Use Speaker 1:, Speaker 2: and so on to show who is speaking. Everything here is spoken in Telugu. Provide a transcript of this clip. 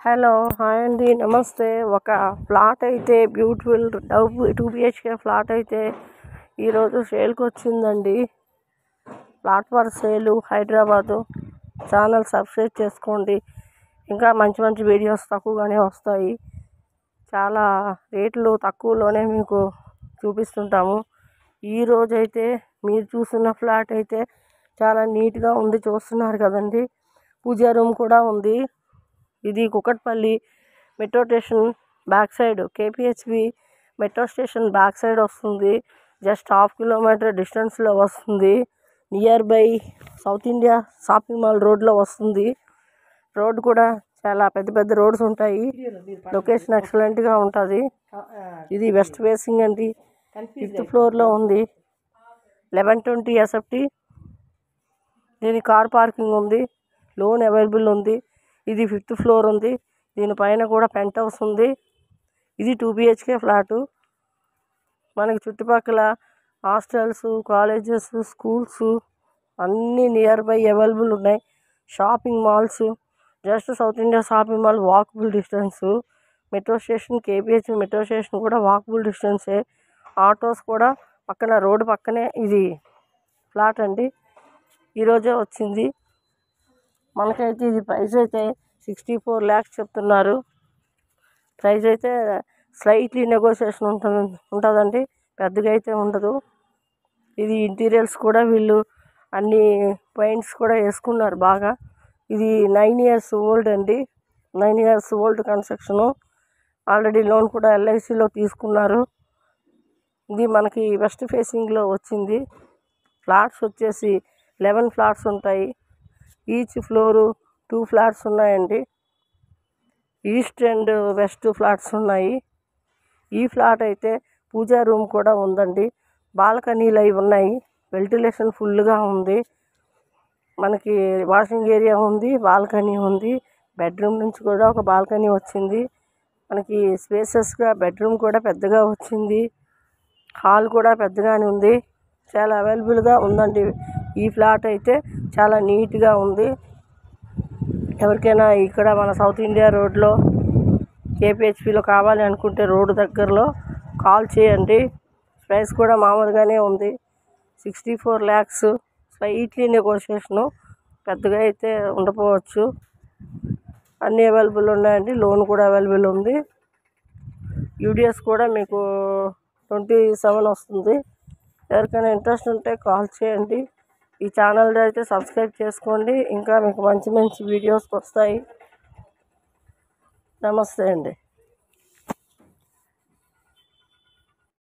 Speaker 1: హలో హాయ్ అండి, నమస్తే. ఒక ఫ్లాట్ అయితే బ్యూటిఫుల్ 2 బిహెచ్కే ఫ్లాట్ అయితే ఈరోజు సేల్కి వచ్చిందండి. ఫ్లాట్ ఫర్ సేలు హైదరాబాదు. ఛానల్ సబ్స్క్రైబ్ చేసుకోండి. ఇంకా మంచి మంచి వీడియోస్ తక్కువగానే వస్తాయి. చాలా రేట్లు తక్కువలోనే మీకు చూపిస్తుంటాము. ఈరోజైతే మీరు చూస్తున్న ఫ్లాట్ అయితే చాలా నీట్గా ఉంది, చూస్తున్నారు కదండి. పూజా రూమ్ కూడా ఉంది. ఇది Kukatpally metro station back side, KPHB metro station back side వస్తుంది. జస్ట్ 1/2 కిలోమీటర్ డిస్టెన్స్లో వస్తుంది. Near by south India shopping mall రోడ్లో వస్తుంది. రోడ్ కూడా చాలా పెద్ద పెద్ద రోడ్స్ ఉంటాయి. లొకేషన్ ఎక్సలెంట్గా ఉంటుంది. ఇది వెస్ట్ ఫేసింగ్ అండి. 5th ఫ్లోర్లో ఉంది. 1120 SFT. దీని కార్ పార్కింగ్ ఉంది. లోన్ అవైలబుల్ ఉంది. ఇది 5th ఫ్లోర్ ఉంది. దీనిపైన కూడా పెంట్ హౌస్ ఉంది. ఇది 2 బిహెచ్కే ఫ్లాటు. మనకి చుట్టుపక్కల హాస్టల్స్, కాలేజెస్, స్కూల్స్ అన్నీ నియర్ బై అవైలబుల్ ఉన్నాయి. Shopping malls, just south India shopping mall walkable distance. Metro station, KPH metro station కూడా వాకబుల్ డిస్టెన్సే. ఆటోస్ కూడా పక్కన, రోడ్డు పక్కనే ఇది ఫ్లాట్ అండి. ఈరోజే వచ్చింది. మనకైతే ఇది ప్రైస్ అయితే 64 lakhs చెప్తున్నారు. ప్రైస్ అయితే స్లైట్లీ నెగోషియేషన్ ఉంటుందండి, పెద్దగా అయితే ఉండదు. ఇది ఇంటీరియర్స్ కూడా వీళ్ళు అన్ని పెయింట్స్ కూడా వేసుకున్నారు బాగా. ఇది 9 years ఓల్డ్ అండి. 9 years old construction. Already loan కూడా LICలో తీసుకున్నారు. ఇది మనకి వెస్ట్ ఫేసింగ్లో వచ్చింది. ఫ్లాట్స్ వచ్చేసి 11 ఫ్లాట్స్ ఉంటాయి. ఈచ్ ఫ్లోరు 2 ఫ్లాట్స్ ఉన్నాయండి. ఈస్ట్ అండ్ వెస్ట్ ఫ్లాట్స్ ఉన్నాయి. ఈ ఫ్లాట్ అయితే పూజా రూమ్ కూడా ఉందండి. బాల్కనీలు అవి ఉన్నాయి. వెంటిలేషన్ ఫుల్గా ఉంది. మనకి వాషింగ్ ఏరియా ఉంది, బాల్కనీ ఉంది. బెడ్రూమ్ నుంచి కూడా ఒక బాల్కనీ వచ్చింది. మనకి స్పేసెస్గా బెడ్రూమ్ కూడా పెద్దగా వచ్చింది. హాల్ కూడా పెద్దగానే ఉంది. చాలా అవైలబుల్గా ఉందండి. ఈ ఫ్లాట్ అయితే చాలా నీట్గా ఉంది. ఎవరికైనా ఇక్కడ మన సౌత్ ఇండియా రోడ్లో కేపీహెచ్పిలో కావాలి అనుకుంటే రోడ్డు దగ్గరలో కాల్ చేయండి. ప్రైస్ కూడా మామూలుగానే ఉంది. 64 lakhs. స్లైట్లీ నెగోషియేషను, పెద్దగా అయితే ఉండకపోవచ్చు. అన్నీ అవైలబుల్ ఉన్నాయండి. లోన్ కూడా అవైలబుల్ ఉంది. యూడిఎస్ కూడా మీకు 27 వస్తుంది. ఎవరికైనా ఇంట్రెస్ట్ ఉంటే కాల్ చేయండి. ఈ ఛానల్ అయితే సబ్స్క్రైబ్ చేసుకోండి. ఇంకా మీకు మంచి మంచి వీడియోస్ వస్తాయి. నమస్తే అండి.